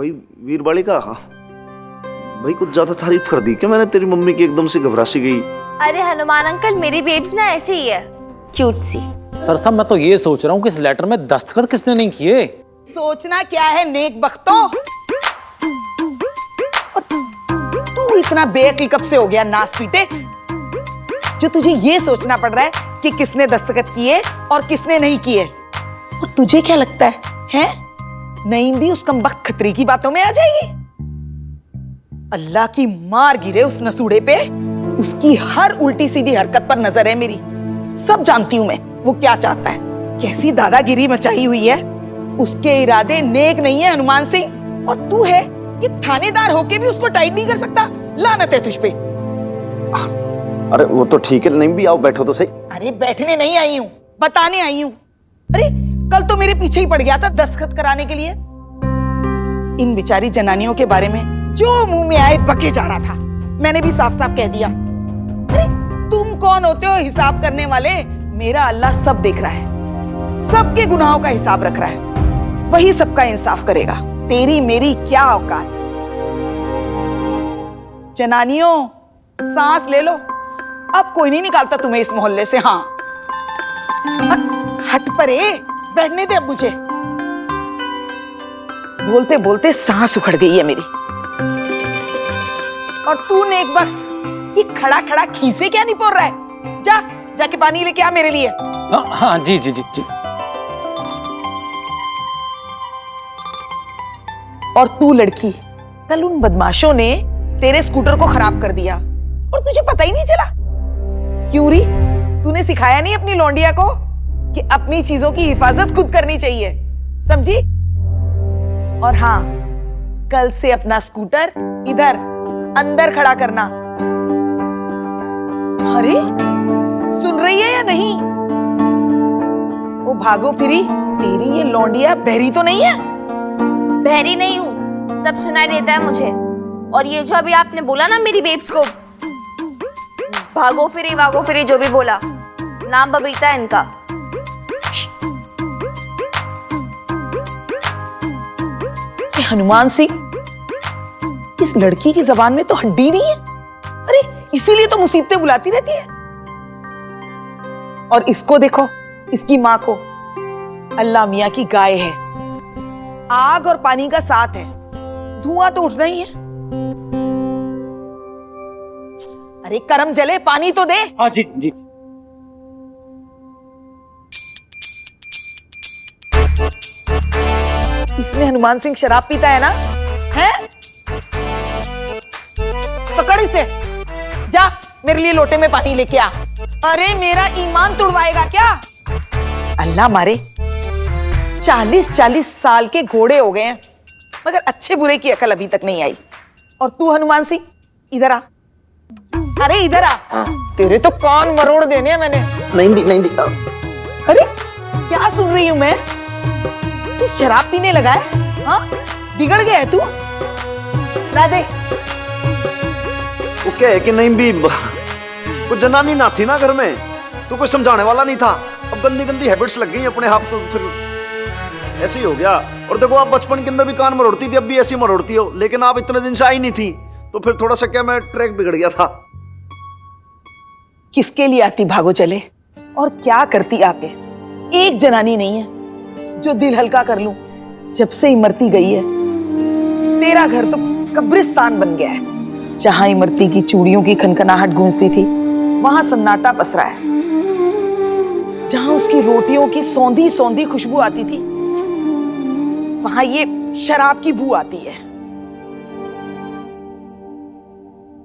भाई वीर बालिका, हाँ भाई कुछ ज्यादा तारीफ कर दी क्या मैंने तेरी मम्मी की? एकदम से घबरा सी गई। अरे हनुमान अंकल, मेरी बेब्स ना ऐसे ही है, क्यूट सी। सर साहब मैं तो ये सोच रहा हूँ कि इस लेटर में दस्तखत किसने नहीं किए। सोचना क्या है नेक बख्तों, तू इतना बेअक्ल कब से हो गया नास पीटे, जो तुझे ये सोचना पड़ रहा है कि किसने दस्तखत किए और किसने नहीं किए। और तुझे क्या लगता है नईम भी उस कमबख्त खतरी की बातों में आ जाएगी? अल्लाह की मार गिरे उस नसूड़े पे, उसकी हर उल्टी सीधी हरकत पर नजर है मेरी। सब जानती हूं मैं वो क्या चाहता है, कैसी दादागिरी मचाई हुई है। उसके इरादे नेक नहीं है हनुमान सिंह, और तू है कि थानेदार होके भी उसको टाइट नहीं कर सकता। लानत है तुझ पे। अरे वो तो ठीक है, नहीं भी आओ बैठो तो सही। अरे बैठने नहीं आई हूँ, बताने आई हूँ। अरे कल तो मेरे पीछे ही पड़ गया था दस्तखत कराने के लिए। इन बेचारी जनानियों के बारे में जो मुंह में आए बके जा रहा था। मैंने भी साफ साफ कह दिया, अरे तुम कौन होते हो हिसाब करने वाले? मेरा अल्लाह सब देख रहा है, सबके गुनाहों का हिसाब रख रहा है, वही सबका इंसाफ करेगा। तेरी मेरी क्या औकात। जनानियों सांस ले लो, अब कोई नहीं निकालता तुम्हें इस मोहल्ले से। हाँ हट परे, बैठने दे अब मुझे। बोलते बोलते सांस उखड़ गई है मेरी। और तू नेक वक्त ये खड़ा खड़ा खीसे क्या नहीं पोड़ रहा है? जाके पानी लेके आ मेरे लिए। हाँ जी जी जी जी। और तू लड़की, कल उन बदमाशों ने तेरे स्कूटर को खराब कर दिया और तुझे पता ही नहीं चला। क्यों री, तूने सिखाया नहीं अपनी लौंडिया को कि अपनी चीजों की हिफाजत खुद करनी चाहिए, समझी? और हाँ, कल से अपना स्कूटर इधर अंदर खड़ा करना। अरे सुन रही है या नहीं? ओ भागो फिरी, तेरी ये लौंडिया बहरी तो नहीं है? बहरी नहीं हूँ, सब सुनाई देता है मुझे। और ये जो अभी आपने बोला ना मेरी बेब्स को, भागो फिरी जो भी बोला, नाम बबीता है इनका। हनुमान सिंह, इस लड़की की जबान में तो हड्डी नहीं है। अरे इसीलिए तो मुसीबतें बुलाती रहती है। और इसको देखो, इसकी माँ को, अल्लाह मियाँ की गाय है। आग और पानी का साथ है, धुआं तो उठना ही है। अरे करम जले, पानी तो दे। हाँ जी जी। इसमें हनुमान सिंह शराब पीता है ना? है? पकड़ इसे, जा मेरे लिए लोटे में पानी लेके आ। अरे मेरा ईमान तुड़वाएगा क्या? अल्लाह मारे, 40-40 साल के घोड़े हो गए हैं, मगर अच्छे बुरे की अकल अभी तक नहीं आई। और तू हनुमान सिंह इधर आ। अरे इधर आ। तेरे तो कान मरोड़ देने हैं मैंने। नहीं अरे क्या सुन रही हूं मैं? तू शराब पीने लगा है? हाँ, बिगड़ गया है तू। ला दे। वो क्या है कि नहीं भी कुछ जनानी ना थी ना घर में, तो कोई समझाने वाला नहीं था। अब गंदी गंदी हैबिट्स लग गई अपने आप, तो फिर ऐसे ही हो गया। और देखो आप बचपन के अंदर भी कान मरोड़ती थी, अब भी ऐसी मरोड़ती हो, लेकिन आप इतने दिन से आई नहीं थी, तो फिर थोड़ा सा क्या मैं ट्रैक बिगड़ गया था। किसके लिए आती भागो चले, और क्या करती आके? एक जनानी नहीं है जो दिल हल्का कर लूं। जब से इमरती गई है, तेरा घर तो कब्रिस्तान बन गया है। जहां इमरती की चूड़ियों की खनखनाहट गूंजती थी, वहां सन्नाटा पसरा है। जहां उसकी रोटियों की सौंधी सौंधी खुशबू आती थी, वहां ये शराब की बू आती है।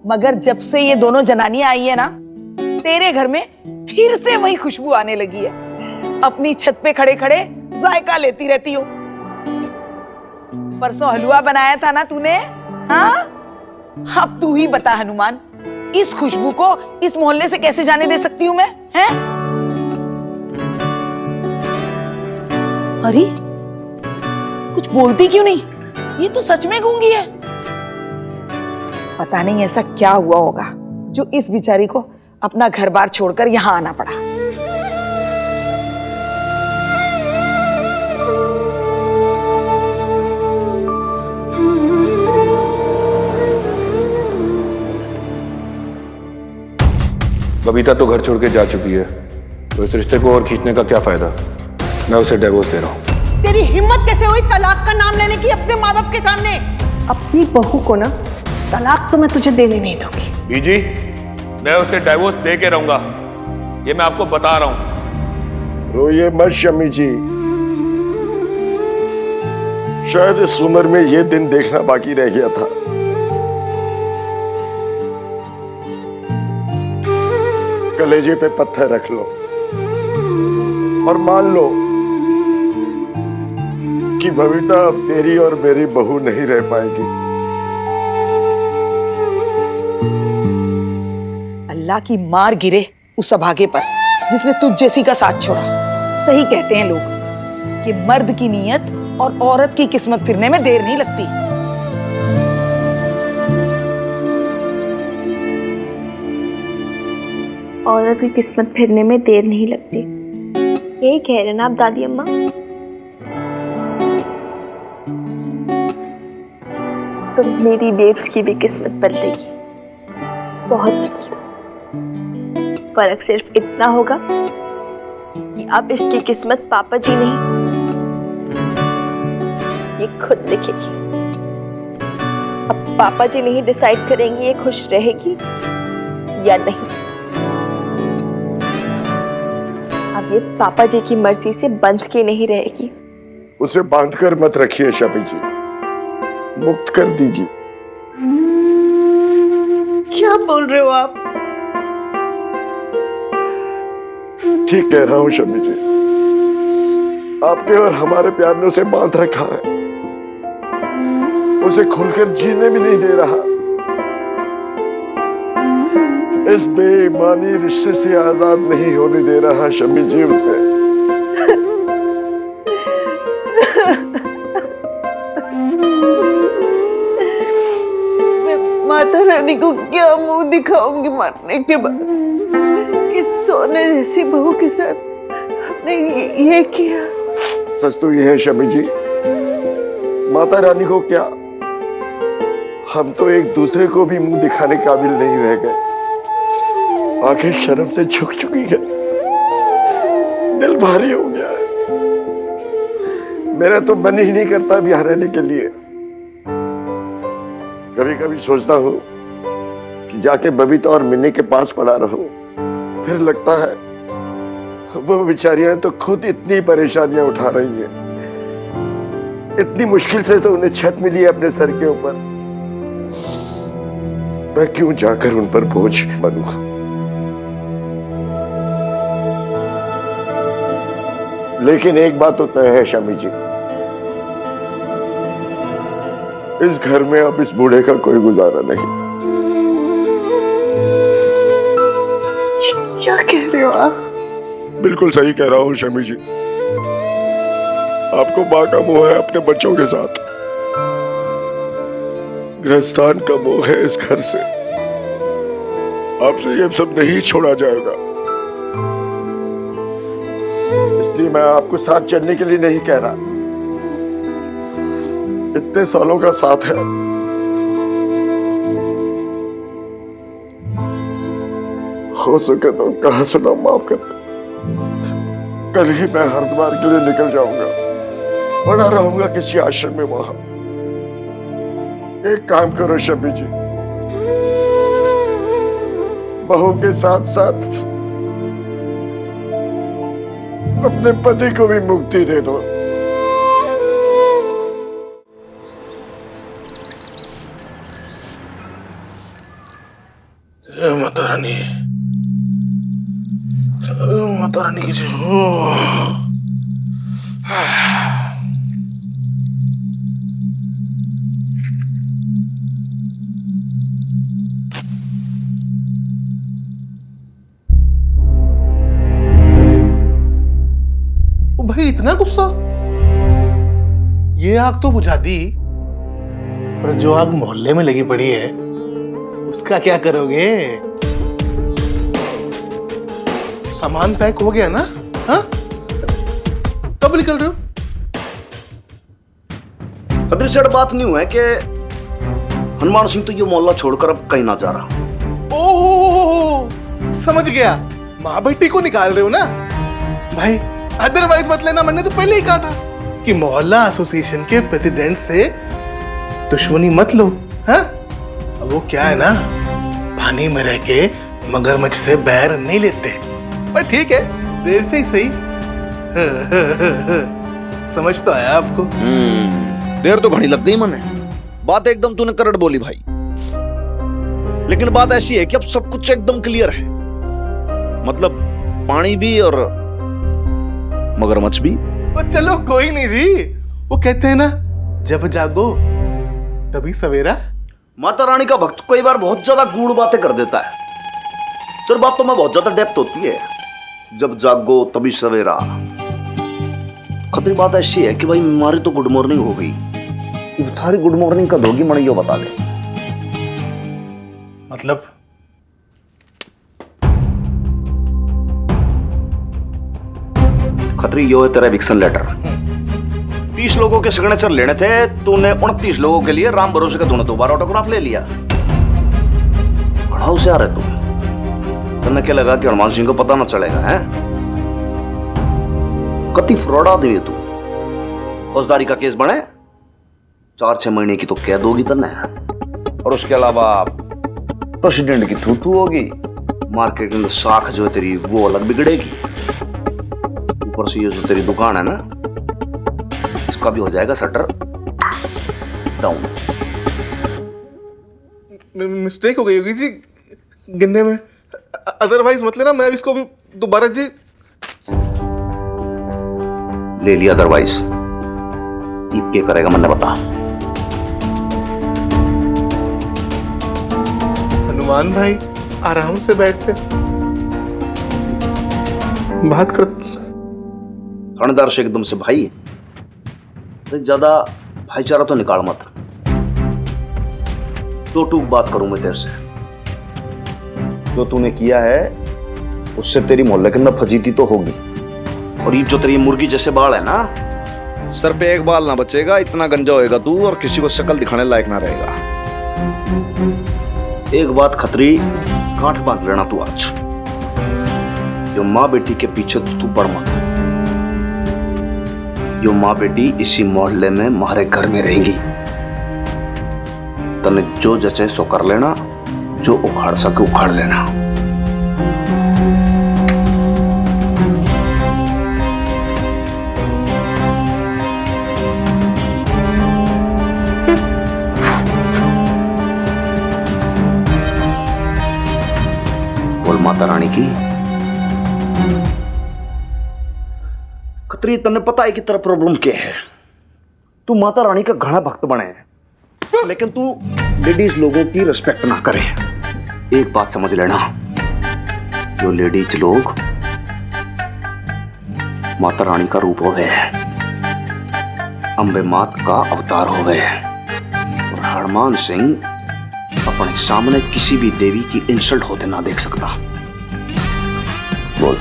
मगर जब से ये दोनों जनानियां आई है ना, तेरे घर में फिर से वही खुशबू आने लगी है। अपनी छत पे खड़े खड़े जायका लेती रहती हो। परसों हलवा बनाया था ना तूने? हाँ, अब तू ही बता हनुमान, इस खुशबू को इस मोहल्ले से कैसे जाने दे सकती हूं मैं? हैं? अरे कुछ बोलती क्यों नहीं? ये तो सच में गूंगी है। पता नहीं ऐसा क्या हुआ होगा जो इस बेचारी को अपना घर बार छोड़कर यहां आना पड़ा। बबीता तो घर छोड़ के जा चुकी है, तो इस रिश्ते को और खींचने का क्या फायदा। मैं उसे डिवोर्स दे रहा हूँ। तेरी हिम्मत कैसे हुई तलाक का नाम लेने की अपने माँ बाप के सामने? अपनी बहू को ना तलाक तो मैं तुझे देने नहीं दूंगी। बीजी, मैं उसे डिवोर्स दे के रहूंगा, ये मैं आपको बता रहा हूँ। रोइए मत शमी जी, शायद इस उम्र में ये दिन देखना बाकी रह गया था। कलेजे पे पत्थर रख लो और मान लो कि बबीता अब तेरी और मेरी बहू नहीं रह पाएगी। अल्लाह की मार गिरे उस अभागे पर जिसने तुझ जैसी का साथ छोड़ा। सही कहते हैं लोग कि मर्द की नीयत और औरत की किस्मत फिरने में देर नहीं लगती। औरत की किस्मत फिरने में देर नहीं लगती, यही कह रहे ना आप दादी अम्मा? तो मेरी बेब्स की भी किस्मत बदलेगी बहुत जल्द। फर्क सिर्फ इतना होगा कि अब इसकी किस्मत पापा जी नहीं, ये खुद लिखेगी। अब पापा जी नहीं डिसाइड करेंगे ये खुश रहेगी या नहीं। अब ये पापा जी की मर्जी से बंध के नहीं रहेगी। उसे बांधकर मत रखिए शमी जी, मुक्त कर दीजिए। क्या बोल रहे हो आप? ठीक कह रहा हूं शमी जी, आपके और हमारे प्यार ने उसे बांध रखा है, उसे खुलकर जीने भी नहीं दे रहा। इस बेईमानी रिश्ते से आजाद नहीं होने दे रहा शमी जी उसे। मैं माता रानी को क्या मुंह दिखाऊंगी मरने के बाद कि सोने जैसी बहू के साथ आपने ये किया। सच तो ये है शमी जी, माता रानी को क्या, हम तो एक दूसरे को भी मुंह दिखाने काबिल नहीं रह गए। आंखें शर्म से झुक चुकी है, दिल भारी हो गया है। मेरा तो मन ही नहीं करता अब यहाँ रहने के लिए। कभी कभी सोचता हूँ कि जाके बबीता और मिन्नी के पास पड़ा रहूं, फिर लगता है वो बेचारियां तो खुद इतनी परेशानियां उठा रही हैं। इतनी मुश्किल से तो उन्हें छत मिली है अपने सर के ऊपर, मैं क्यों जाकर उन पर बोझ बनूं। लेकिन एक बात तो तय है शमी जी, इस घर में अब इस बूढ़े का कोई गुजारा नहीं। क्या कह रहे हो आप? बिल्कुल सही कह रहा हूं शमी जी, आपको मां का मोह है अपने बच्चों के साथ, गृहस्थान का मोह है इस घर से। आपसे ये सब नहीं छोड़ा जाएगा, इसलिए मैं आपको साथ चलने के लिए नहीं कह रहा। इतने सालों का साथ है, हो सके तो कहा सुना माफ कर दे। कल ही मैं हरिद्वार के लिए निकल जाऊंगा, बना रहूंगा किसी आश्रम में वहां। एक काम करो शमी जी, बहू के साथ साथ अपने पति को भी मुक्ति दे दो। माता रानी, माता रानी की जय हो। भाई इतना गुस्सा? ये आग तो बुझा दी, पर जो आग मोहल्ले में लगी पड़ी है उसका क्या करोगे? सामान पैक हो गया ना? हाँ? कब निकल रहे हो? कदरी सेठ बात नहीं हुआ है कि हनुमान सिंह तो ये मोहल्ला छोड़कर अब कहीं ना जा रहा। ओह, समझ गया, माँ बेटी को निकाल रहे हो ना भाई, अदरवाइज मत लेना। मैंने तो पहले ही कहा था कि मोहल्ला एसोसिएशन के प्रेसिडेंट से दुश्मनी मत लो। हाँ, अब वो क्या है ना, पानी में रह के मगरमच्छ से बैर नहीं लेते। पर ठीक है, देर से ही सही। समझ तो आया आपको। देर तो घनी लग गई मने। बात एकदम तूने करड़ बोली भाई, लेकिन बात ऐसी है कि अब सब कुछ एकदम क्लियर है। मतलब पानी भी और मगरमच्छ भी। तो चलो कोई नहीं जी, वो कहते हैं ना, जब जागो तभी सवेरा। माता रानी का भक्त कई बार बहुत ज्यादा गूढ़ बातें कर देता है, तेरे बात तो में बहुत ज्यादा डेप्थ होती है। जब जागो तभी सवेरा। खतरी बात ऐसी है कि भाई हमारी तो गुड मॉर्निंग हो गई, अब थारी गुड मॉर्निंग कब होगी मणियो बता दे। मतलब खतरी यो है तेरा एविक्शन लेटर। 30 लोगों के सिग्नेचर लेने थे, तूने 29 लोगों के लिए राम भरोसे के दोनों 2 बार ऑटोग्राफ ले लिया। बड़ा होशियार है तू। तन्ने क्या लगा कि हनुमान सिंह को पता ना चलेगा? है कति फ्रॉड आदमी है तू। फौजदारी का केस बने 4-6 महीने की तो कैद होगी तन्ने, और उसके अलावा प्रेसिडेंट की थू होगी, मार्केटिंग में साख जो है तेरी वो अलग बिगड़ेगी। ऊपर से ये जो तेरी दुकान है ना, इसका भी हो जाएगा शटर डाउन। मिस्टेक हो गई होगी जी गिनने में, अदरवाइज मत लेना। मैं इसको भी दोबारा जी ले लिया, अदरवाइज ईप के करेगा मैंने बता। हनुमान भाई आराम से बैठते बात कर। थानेदार से एकदम से भाई, ज्यादा भाईचारा तो निकाल मत। 2 टूक बात करूं मैं तेरे से। जो तूने किया है उससे तेरी मोहल्ले के अंदर फजीती तो होगी, और ये जो तेरी मुर्गी जैसे बाल है ना, सर पे एक बाल ना बचेगा, इतना गंजा होएगा तू और किसी को शक्ल दिखाने लायक ना रहेगा। एक बात खतरी गांठ बांध लेना तू आज, जो माँ बेटी के पीछे तू पड़ मत। जो माँ बेटी इसी मोहल्ले में हमारे घर में रहेंगी। तने जो जचे सो कर लेना, जो उखाड़ सके उखाड़ लेना। बोल माता रानी की। खतरी तन्ने पता है कि तेरा प्रॉब्लम क्या है। तू माता रानी का घना भक्त बने है, लेकिन तू लेडीज लोगों की रिस्पेक्ट ना करे। एक बात समझ लेना, जो लेडीज लोग माता रानी का रूप हो गए, अंबे मात का अवतार हो गए, और हनुमान सिंह अपने सामने किसी भी देवी की इंसल्ट होते ना देख सकता। बोल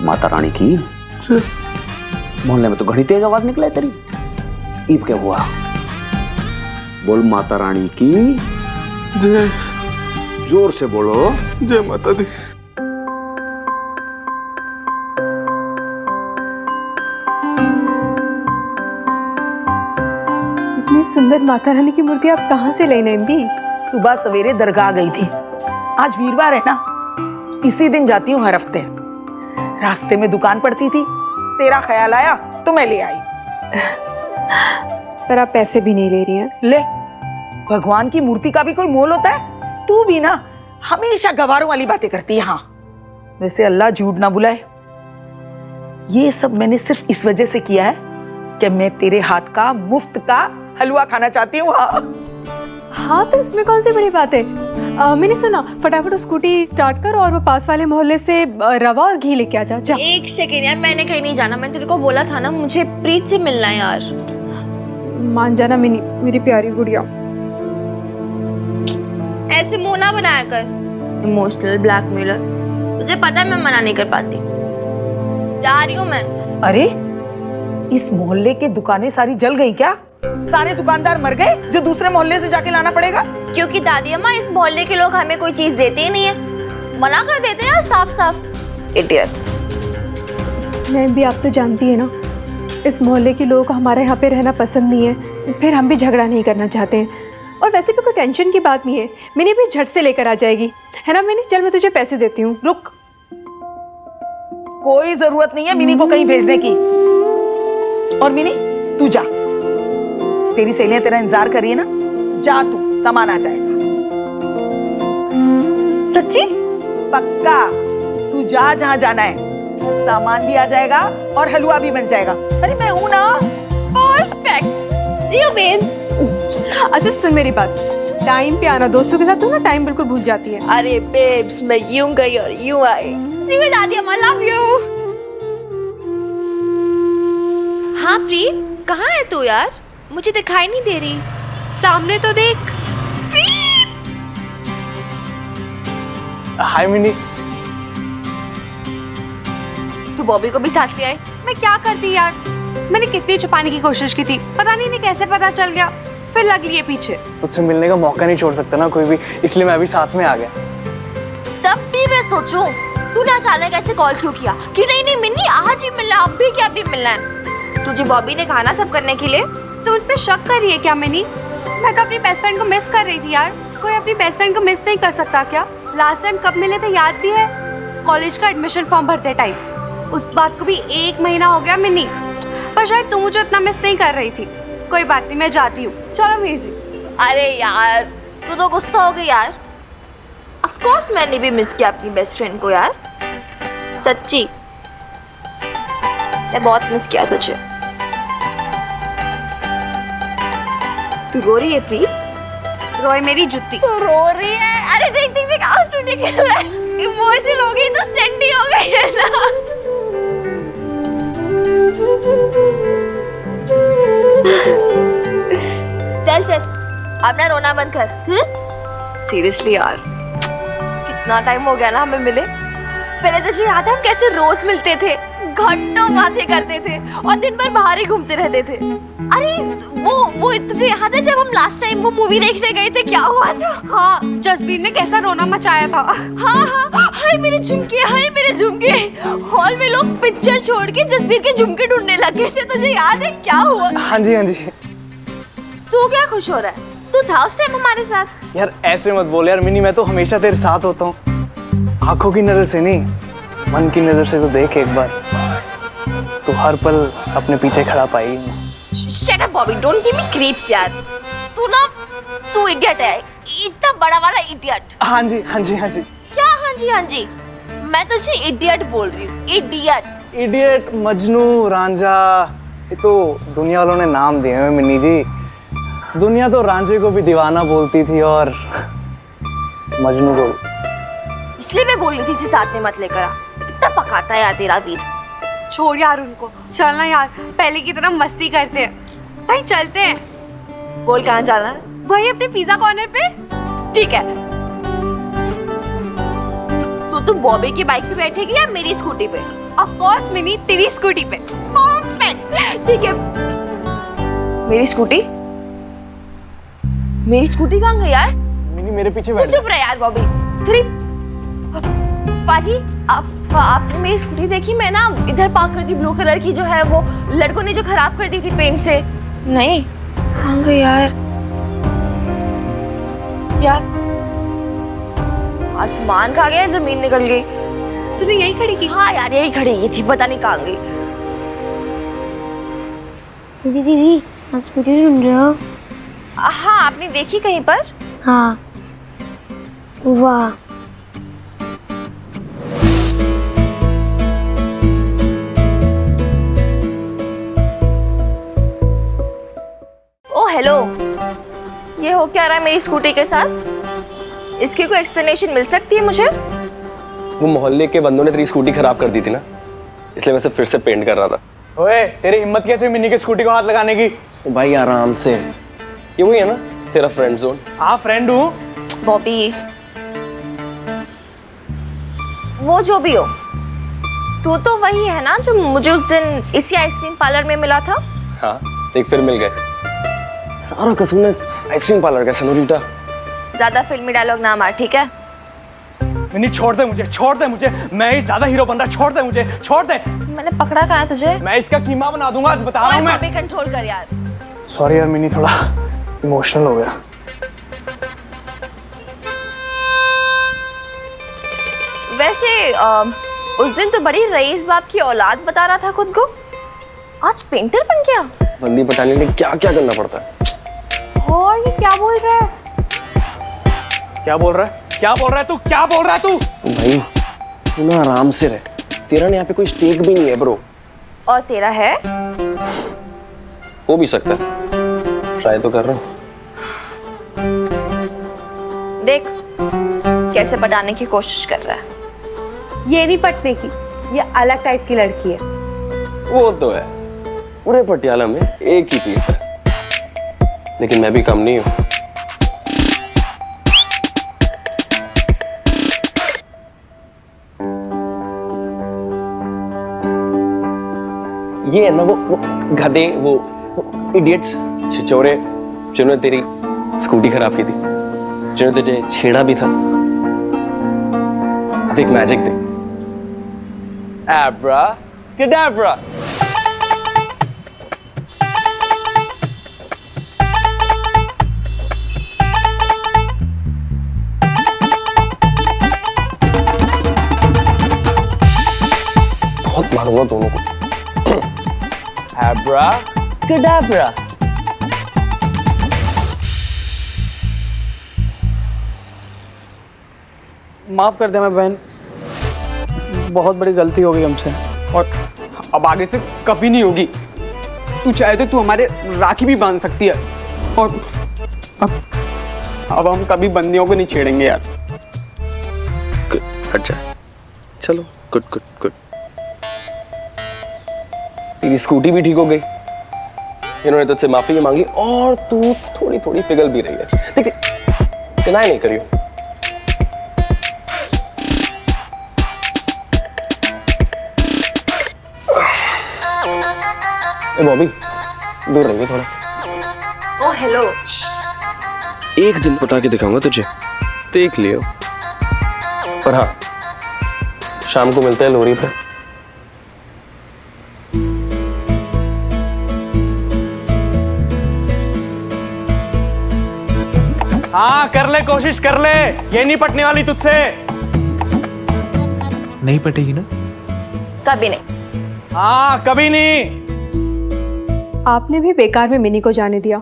माता रानी की। मोहल्ले में तो घड़ी तेज आवाज निकले तेरी, ईब क्या हुआ? बोल माता रानी की जय। जोर से बोलो। जय माता दी। इतनी सुंदर माता रानी की मूर्ति आप कहाँ से ले भी? सुबह सवेरे दरगाह गई थी, आज वीरवार है ना, इसी दिन जाती हूँ हर हफ्ते। रास्ते में दुकान पड़ती थी, तेरा ख्याल आया तो मैं ले आई। पर आप पैसे भी नहीं ले रही हैं। ले, भगवान की मूर्ति का भी कोई मोल होता है? तू भी ना हमेशा गवारों वाली बातें करती है। हाँ, वैसे अल्लाह झूठ ना बुलाए, ये सब मैंने सिर्फ इस वजह से किया है कि मैं तेरे हाथ का मुफ्त का हलवा खाना चाहती हूँ। हाँ, तो इसमें कौन सी बड़ी बात है? मैंने सुना, फटाफट स्कूटी स्टार्ट कर और वो पास वाले मोहल्ले से रवा और घी लेके आ जा। एक सेकेंड यार, मैंने कहीं नहीं जाना। मैं तेरे को बोला था ना, मुझे प्रीत से मिलना है यार। मान जाना मेरी प्यारी गुड़िया। ऐसे मुंह ना बनाया कर, इमोशनल ब्लैकमेलर। तुझे पता है मैं मना नहीं कर पाती। जा रही हूँ मैं। अरे, इस मोहल्ले के दुकानें सारी जल गई क्या? सारे दुकानदार मर गए जो दूसरे मोहल्ले से जाके लाना पड़ेगा? क्योंकि दादी अम्मा, इस मोहल्ले के लोग हमें कोई चीज देते ही नहीं है। मना कर देते हैं यार साफ साफ। इडियट्स। मैं भी, आप तो जानती है ना, इस मोहल्ले के लोगों को हमारे यहाँ पे रहना पसंद नहीं है, फिर हम भी झगड़ा नहीं करना चाहते हैं। और वैसे भी कोई टेंशन की बात नहीं है, मिनी भी झट से लेकर आ जाएगी, है ना मिनी? चल मैं तुझे पैसे देती हूँ। रुक, कोई जरूरत नहीं है मिनी को कहीं भेजने की। और मिनी तू जा, तेरी सहेलियां तेरा इंतजार कर रही है ना, जा तू, सामान आ जाएगा। सच्ची? पक्का, तू जा जहां जाना है, सामान भी आ जाएगा और हलवा भी बन जाएगा। अरे मैं हूं ना। परफेक्ट। See you babes. अच्छा सुन मेरी बात, टाइम पे आना, दोस्तों के साथ तू ना टाइम बिल्कुल भूल जाती है। अरे बेब्स, मैं यूं गई और यूं आई। सी यू दादी, आई लव यू। हाँ प्रीत, कहाँ है तू यार? मुझे दिखाई नहीं दे रही। सामने तो देख। प्रीत! हाय मिनी। तू बॉबी को भी साथ ले आई। मैं क्या करती यार, मैंने कितनी छुपाने की कोशिश की थी, पता नहीं इन्हें कैसे पता चल गया, फिर लग लिए पीछे। तुझसे मिलने का मौका नहीं छोड़ सकता ना कोई भी, इसलिए मैं भी साथ में आ गया। तब भी मैं सोचूं तूने अचानक ऐसे कॉल क्यों किया कि नहीं नहीं मिन्नी आज ही मिलना, अब भी क्या भी मिलना है? तुझे बॉबी ने कहा ना सब करने के लिए। तो उन पे शक कर रही है क्या मिनी? मैं तो अपनी बेस्ट फ्रेंड को मिस कर रही थी यार। कोई अपनी बेस्ट फ्रेंड को मिस नहीं कर सकता क्या? लास्ट टाइम कब मिले थे याद भी है? कॉलेज का एडमिशन फॉर्म भरते टाइम। उस बात को भी 1 महीना हो गया मिनी, पर शायद तू मुझे इतना मिस नहीं कर रही थी। कोई बात नहीं, मैं जाती हूँ। चलो मीर जी। अरे यार तू तो गुस्सा हो गई यार। ऑफ कोर्स मैंने भी मिस किया अपनी बेस्ट फ्रेंड को यार, सच्ची मैं बहुत मिस किया तुझे। तू रो रही है प्रीत? रोए मेरी जुत्ती। तू रो रही है? अरे देख देख देख आंसू निकल रहा है। इमोशनल हो गई तो सेंडी हो गई है ना। चल चल अपना रोना बंद कर। सीरियसली यार कितना टाइम हो गया ना हमें मिले। पहले तुझे याद है हम कैसे रोज मिलते थे, घंटों बातें करते थे और दिन भर बाहर ही घूमते रहते थे। अरे वो तुझे याद है जब हम लास्ट टाइम वो मूवी देखने गए थे, क्या हुआ था? हाँ, जसबीर ने कैसा रोना मचाया था। हाँ हाँ, हाय मेरे झुमके, हाय मेरे झुमके। हॉल में लोग पिक्चर छोड़ के जसबीर के झुमके ढूंढने लगे थे, तुझे याद है क्या हुआ? हाँ जी हाँ जी। तू क्या खुश हो रहा है? तू था उस टाइम हमारे साथ। यार ऐसे मत बोल यार मिनी, मैं तो हमेशा तेरे साथ होता हूँ। आंखों की नजर से नहीं, मन की नजर से तो देख एक बार, तू हर पल अपने पीछे खड़ा पाएगी। Shut up Bobby, don't give me creeps यार। तू इडियट है, इतना बड़ा वाला इडियट। हाँ जी हाँ जी हाँ जी। क्या हाँ जी हाँ जी? मैं तुझे इडियट बोल रही हूँ, इडियट। इडियट, मजनू, रांझा, ये तो दुनिया वालों ने नाम दिए हैं मिनी जी। दुनिया तो रांझे को भी दीवाना बोलती थी और मजनू को। इसलिए मैं बोल रही थी इसे साथ में मत लेकर आ। कितना पकाता है यार तेरा वीर। छोड़ यार उनको, चलना यार पहले की तरह मस्ती करते हैं। कहीं चलते हैं। बोल कहाँ जाना है? वही अपने पिज्जा कॉर्नर पे। ठीक है। तू बॉबी की बाइक पे बैठेगी या मेरी स्कूटी पे? ऑफ कोर्स मिनी, तेरी स्कूटी पे। परफेक्ट, ठीक है। मेरी स्कूटी कहाँ गई यार? मिनी मेरे पीछे तू बैठ। चुप रह यार बॉबी। पाजी आपने मेरी स्कूटी देखी? मैं ना इधर पार्क कर दी, ब्लू कलर की जो है, वो लड़कों ने जो खराब कर दी थी पेंट से। नहीं, कहाँ गई यार? आसमान खा गया, जमीन निकल गई। तूने यही खड़ी की? हाँ यार यही खड़ी की थी, पता नहीं कहाँ गई। दीदी आप स्कूटी ढूंढ रहे हो? हाँ, आपने देखी कहीं पर? हाँ। वाह। ओ हेलो, ये हो क्या रहा है मेरी स्कूटी के साथ? इसकी कोई एक्सप्लेनेशन मिल सकती है मुझे? वो मोहल्ले के बंदों ने तेरी स्कूटी खराब कर दी थी ना, इसलिए मैं फिर से पेंट कर रहा था। ओए तेरी हिम्मत कैसे मिनी के स्कूटी को हाथ लगाने की? भाई आराम से, ये वही है ना तेरा फ्रेंड जोन? हाँ फ्रेंड हूँ। बॉबी वो जो भी हो, तू तो वही है ना जो मुझे उस दिन इसी आइसक्रीम पार्लर में मिला था? हाँ देख फिर मिल गए। सारा कसूर है आइसक्रीम पार्लर का। सनोरिटा ज्यादा फिल्मी डायलॉग ना मार, ठीक है? नहीं, छोड़ दे मुझे, मैं ही ज्यादा हीरो बन रहा, छोड़ दे मुझे, छोड़ दे। मैंने पकड़ा कहाँ है तुझे? मैं इसका कीमा बना दूंगा, आज बता रहा हूँ मैं। भाभी कंट्रोल कर यार। सॉरी यार मिनी, थोड़ा इमोशनल हो गया। वैसे उस दिन तो बड़ी रईस बाप की औलाद बता रहा था खुद को, आज पेंटर बन गया। बंदी पटाने के लिए क्या क्या करना पड़ता है। और ये क्या बोल रहा है? क्या बोल रहा है तू? क्या बोल रहा है तू? भाई तू ना आराम से रह, तेरा ना यहाँ पे कोई स्टेक भी नहीं है ब्रो। और तेरा है? हो भी सकता है, ट्राई तो कर रहा हूँ। देख कैसे पटाने की कोशिश कर रहा है। ये नहीं पटने की, ये अलग टाइप की लड़की है। वो तो है, पूरे पटियाला में एक ही पीस है, लेकिन मैं भी कम नहीं हूँ। ये है ना वो गधे, वो इडियट्स, छिचोरे जिन्होंने तेरी स्कूटी खराब की थी, जिन्होंने तुझे छेड़ा भी था। अब एक मैजिक देख, एब्रा कैडेब्रा। बहुत मारूंगा दोनों को। एब्रा कैडेब्रा। माफ कर दे मैं बहन, बहुत बड़ी गलती हो गई हमसे, और अब आगे से कभी नहीं होगी। तू चाहे तो तू हमारे राखी भी बांध सकती है, और अब हम कभी बंदियों को नहीं छेड़ेंगे यार। हट जा, चलो, गुड गुड गुड। तेरी स्कूटी भी ठीक हो गई, इन्होंने तुझसे माफी मांगी, और तू थोड़ी थोड़ी पिघल भी रही है। देख डिनाई नहीं करियो। ए बॉबी, दूर रहिए थोड़ा। ओ हेलो। एक दिन पटा के दिखाऊंगा तुझे, देख लियो। पर हाँ, शाम को मिलते हैं लोरी पे। हाँ कर ले, कोशिश कर ले, ये नहीं पटने वाली तुझसे। नहीं पटेगी ना? कभी नहीं। हाँ कभी नहीं। आपने भी बेकार में मिनी को जाने दिया।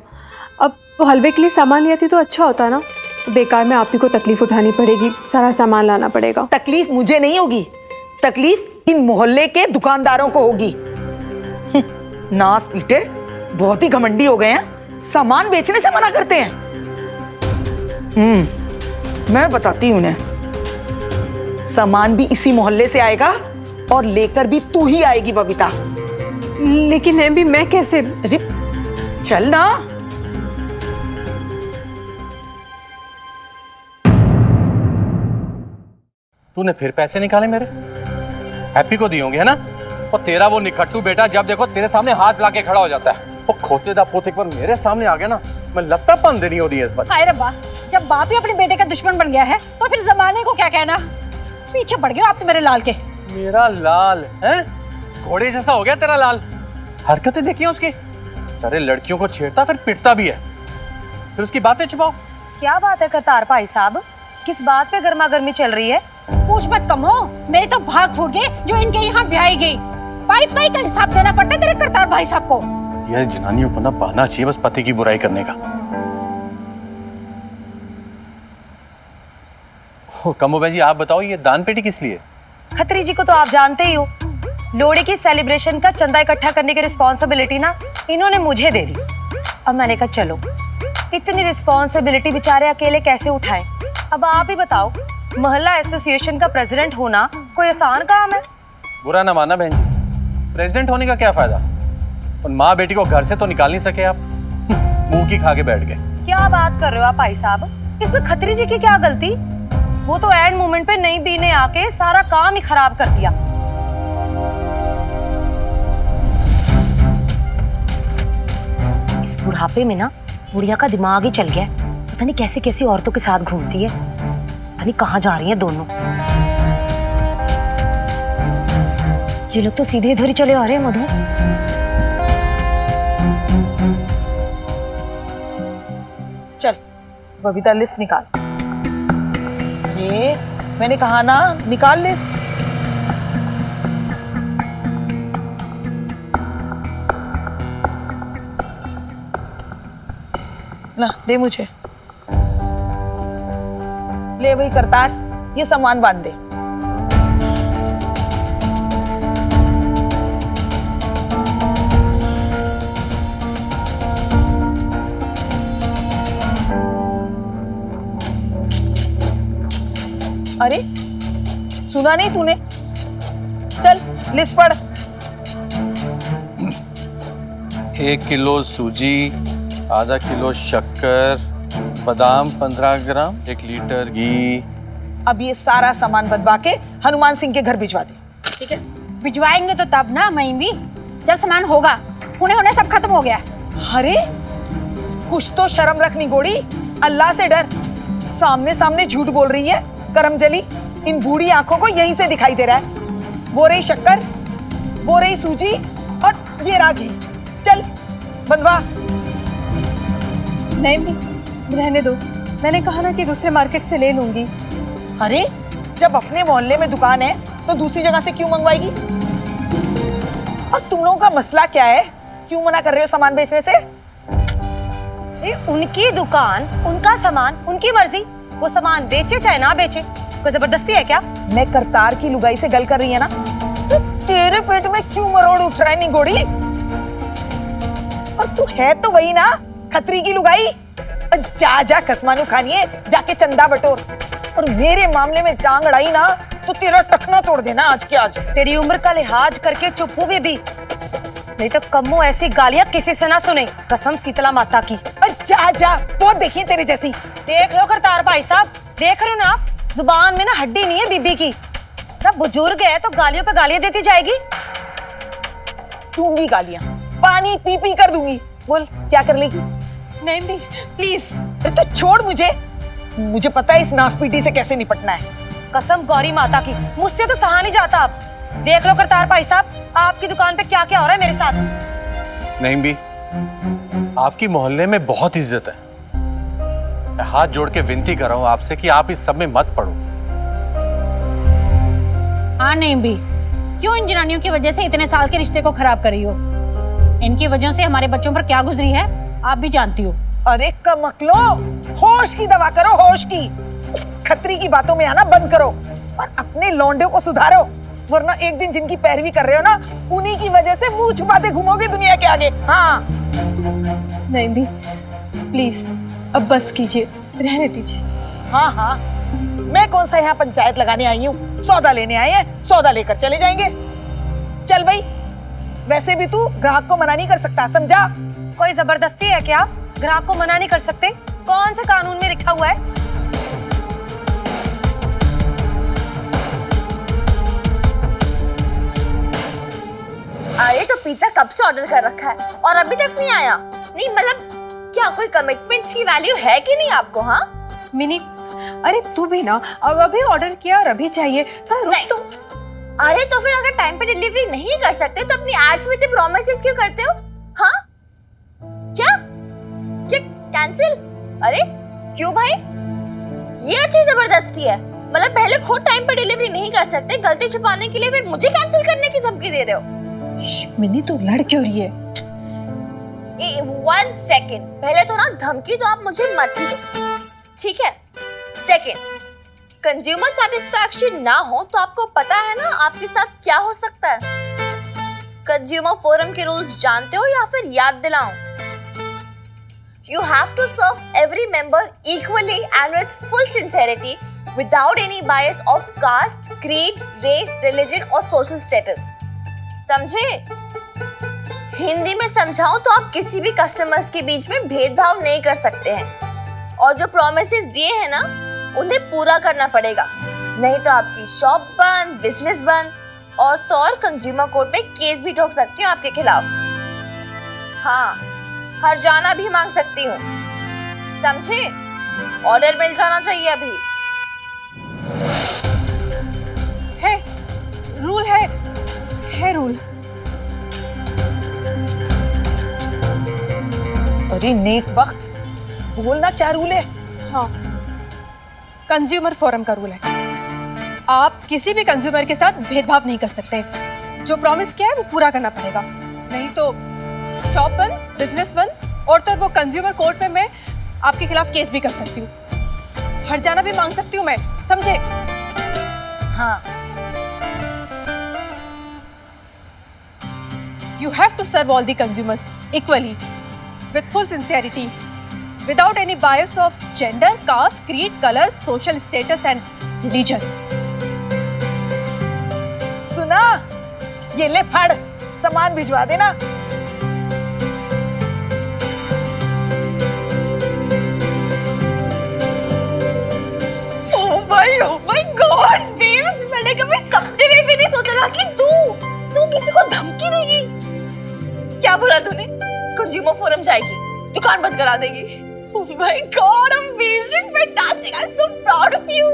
अब वो हलवे के लिए सामान लिया थी तो अच्छा होता ना। बेकार में आप ही को तकलीफ उठानी पड़ेगी, सारा सामान लाना पड़ेगा। तकलीफ मुझे नहीं होगी, तकलीफ इन मोहल्ले के दुकानदारों को होगी। नास पीटे, बहुत ही घमंडी हो गए हैं, सामान बेचने से मना करते हैं। मैं बताती हूं उन्हें, सामान भी इसी मोहल्ले से आएगा और लेकर भी तू ही आएगी बबीता। लेकिन अभी मैं कैसे? अरे चल ना। तूने फिर पैसे निकाले मेरे? हैप्पी को दिए होंगे, है ना? और तेरा वो निखट्टू बेटा जब देखो तेरे सामने हाथ ला के खड़ा हो जाता है। वो खोतेदा पोते पर मेरे सामने आ गया ना, मैं लगता पंद देनी हो रही है इस बार। हाय रब्बा, जब बाप ही अपने बेटे का दुश्मन बन गया है तो फिर जमाने को क्या कहना। पीछे पड़ गए आप तो मेरे लाल के। मेरा लाल है? घोड़े जैसा हो गया तेरा लाल। हरकतें देखी उसकी, सारे लड़कियों को छेड़ता फिर पिटता भी है, फिर उसकी बातें छुपाओ। क्या बात है करतार भाई साहब, किस बात पे गर्मा गर्मी चल रही है? पूछ मत कम हो, मेरे तो भाग फूट गए जो इनके यहाँ ब्याही गई। पाई पाई का हिसाब देना पड़ता है तेरे करतार भाई साहब को। यार जनानियों को ना बहाना चाहिए बस पति की बुराई करने का। कमो बहन जी आप बताओ, ये दान पेटी किस लिए? खत्री जी को तो आप जानते ही हो, लोहड़ी की सेलिब्रेशन का चंदा इकट्ठा करने की रिस्पॉन्सिबिलिटी ना इन्होंने मुझे दे दी। अब मैंने कहा चलो, इतनी रिस्पॉन्सिबिलिटी बेचारे अकेले कैसे उठाएं। अब आप ही बताओ, मोहल्ला एसोसिएशन का प्रेसिडेंट होना कोई आसान काम है? बुरा ना माना बहन जी, प्रेसिडेंट होने का क्या फायदा? और माँ बेटी को घर से तो निकाल नहीं सके आप, मुंह की खा के बैठ गए। क्या बात कर रहे हो आप भाई साहब, इसमें खत्री जी की क्या गलती? वो तो एंड मोमेंट पे नई बी ने आके सारा काम ही खराब कर दिया। इस बुढ़ापे में ना बुढ़िया का दिमाग ही चल गया, पता नहीं कैसी कैसी औरतों के साथ घूमती है, पता नहीं कहाँ जा रही हैं दोनों। ये लोग तो सीधे इधर ही चले आ रहे हैं मधु। चल बबीता लिस्ट निकाल। ये मैंने कहा ना, निकाल लिस्ट। ना दे मुझे। ले भाई करतार, ये सामान बांध दे। अरे सुना नहीं तूने? चल लिस्ट पढ़। 1 किलो सूजी, आधा किलो शक्कर, बादाम 15 ग्राम, 1 लीटर घी। अब ये सारा सामान बदवा के हनुमान सिंह के घर भिजवा दे, ठीक है? भिजवाएंगे तो तब ना महीनवी, जब सामान होगा। होने सब खत्म हो गया। अरे कुछ तो शर्म रख निगोड़ी, अल्लाह से डर। सामने सामने झूठ बोल रही है, करम जली। इन बूढ़ी आंखों को यहीं से दिखाई दे रहा है। वो रही शक्कर, वो रही सूजी और ये रागी। चल बंधवा। नहीं भी रहने दो, मैंने कहा ना कि दूसरे मार्केट से ले लूंगी। अरे जब अपने मोहल्ले में दुकान है तो दूसरी जगह से क्यों मंगवाएगी? और तुम लोगों का मसला क्या है? क्यों मना कर रहे हो सामान बेचने से? उनकी दुकान, उनका सामान, उनकी मर्जी। वो सामान बेचे चाहे ना बेचे, कोई जबरदस्ती है क्या? मैं करतार की लुगाई से गल कर रही है ना, तो तेरे पेट में क्यों मरोड़ उठ रहा है निगोड़ी? और तू है तो वही ना, खतरी की लुगाई। जा जा कसमानू खानिए, जाके चंदा बटोर। और मेरे मामले में टांग अड़ाई ना तो तेरा टखना तोड़ देना आज के आज। तेरी उम्र का लिहाज करके चुप हूँ बेबी, नहीं तो कम्मो ऐसी गालियां किसी से ना सुने, कसम शीतला माता की। जा जा, बहुत देखी तेरे जैसी। देख लो करतार भाई साहब, देख रहे हो ना, जुबान में ना हड्डी नहीं है बीबी की। जब बुजुर्ग है तो गालियों पे गालियां देती जाएगी। दूंगी गालियां, पानी पी पी कर दूंगी। बोल क्या कर लेगी? नहीं दी प्लीज। तो छोड़ मुझे पता है इस नासपीटी से कैसे निपटना है। कसम गौरी माता की, मुझसे तो सहा नहीं जाता। आप देख लो करतार भाई साहब, आपकी दुकान पे क्या क्या हो रहा है मेरे साथ। नहीं भी, आपकी मोहल्ले में बहुत इज्जत है। मैं हाथ जोड़ के विनती कर रहा हूँ आपसे कि आप इस सब में मत पड़ो। हाँ नहीं भी, क्यों इन जनानियों की वजह से इतने साल के रिश्ते को खराब कर रही हो? इनकी वजह से हमारे बच्चों पर क्या गुजरी है आप भी जानती हो। अरे कमकलो, होश की दवा करो, होश की। खतरी की बातों में आना बंद करो और अपने लौंडे को सुधारो, वरना एक दिन जिनकी पैरवी कर रहे हो ना, उन्हीं की वजह से मुंह छुपाते घूमोगे दुनिया के आगे। हाँ नहीं भी प्लीज, अब बस कीजिए, रहने दीजिए। हाँ हाँ, मैं कौन सा यहाँ पंचायत लगाने आई हूँ? सौदा लेने आए हैं, सौदा लेकर चले जाएंगे। चल भाई, वैसे भी तू ग्राहक को मना नहीं कर सकता, समझा? कोई जबरदस्ती है क्या? ग्राहक को मना नहीं कर सकते? कौन से कानून में लिखा हुआ है? अरे तो पिज्जा कब से ऑर्डर कर रखा है और अभी तक नहीं आया? नहीं मतलब क्या कोई कमिटमेंट्स की वैल्यू है कि नहीं आपको? हाँ मिनी, अरे तू भी ना, अब अभी ऑर्डर किया और अभी चाहिए, थोड़ा रुक तो। अरे तो फिर अगर टाइम पे डिलीवरी नहीं कर सकते तो अपनी एड्स में प्रॉमिसेस क्यों करते हो? हाँ क्या कैंसिल? अरे क्यों भाई, ये अच्छी जबरदस्ती है। मतलब पहले खुद टाइम पे डिलीवरी नहीं कर सकते, गलती छुपाने के लिए फिर मुझे कैंसिल करने की धमकी दे रहे हो। मिनी तू लड़ क्यों रही है? 1 सेकेंड, पहले तो ना धमकी तो आप मुझे मत ही दो, ठीक है? सेकेंड, कंज्यूमर सेटिस्फैक्शन ना हो तो आपको पता है ना आपके साथ क्या हो सकता है? कंज्यूमर फोरम के रूल्स जानते हो या फिर याद दिलाऊं? You have to serve every member equally and with full sincerity without any bias of caste, creed, race, religion or social status. समझे? हिंदी में समझाऊं तो आप किसी भी कस्टमर्स के बीच में भेदभाव नहीं कर सकते हैं और जो प्रॉमिसेस दिए हैं ना उन्हें पूरा करना पड़ेगा, नहीं तो आपकी शॉप बंद, बिजनेस बंद और तो और कंज्यूमर कोर्ट में केस भी ठोक सकती हूँ आपके खिलाफ। हाँ, हर्जाना भी मांग सकती हूँ, समझे? ऑर्डर मिल जाना चाहिए अभी। रूल है रूल। अरे नेक वक्त, बोलना क्या रूल है? हाँ, कंज्यूमर फोरम का रूल है। आप किसी भी कंज्यूमर के साथ भेदभाव नहीं कर सकते। जो प्रॉमिस किया है वो पूरा करना पड़ेगा, नहीं तो शॉप बंद, बिजनेस बंद, और तो वो कंज्यूमर कोर्ट में मैं आपके खिलाफ केस भी कर सकती हूँ, हर्जाना भी मांग सकती हूँ मैं, समझे? हाँ। You have to serve all the consumers equally, with full sincerity, without any bias of gender, caste, creed, color, social status and religion. सुना? ये ले फड़, सामान भिजवा देना। Oh my God, babes, मैंने कभी सपने में भी नहीं सोचा था कि तू किसी को धमकी देगी। क्या बोला तूने? कंज्यूमर फोरम जाएगी, दुकान बंद करा देगी। Oh my God, amazing, fantastic, I'm so proud of you.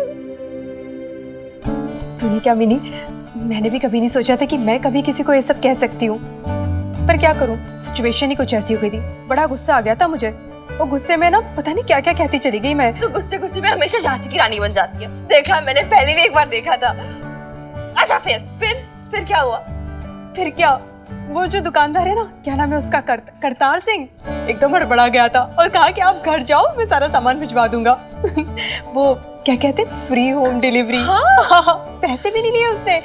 तूने क्या मिनी? मैंने भी कभी नहीं सोचा था कि मैं कभी किसी को ये सब कह सकती हूँ, पर क्या करूँ, सिचुएशन ही कुछ ऐसी हो गई थी। बड़ा गुस्सा आ गया था मुझे, वो गुस्से में ना पता नहीं क्या क्या कहती चली गई मैं। तो गुस्से में हमेशा झांसी की रानी बन जाती है। देखा, मैंने पहले भी एक बार देखा था। अच्छा फिर क्या हुआ? फिर क्या, वो जो दुकानदार है ना, क्या नाम है उसका, करतार सिंह, एकदम हड़बड़ा गया था और कहा कि आप घर जाओ, मैं सारा सामान भिजवा दूंगा। वो क्या कहते, फ्री होम डिलीवरी। हाँ, पैसे भी नहीं लिए उसने,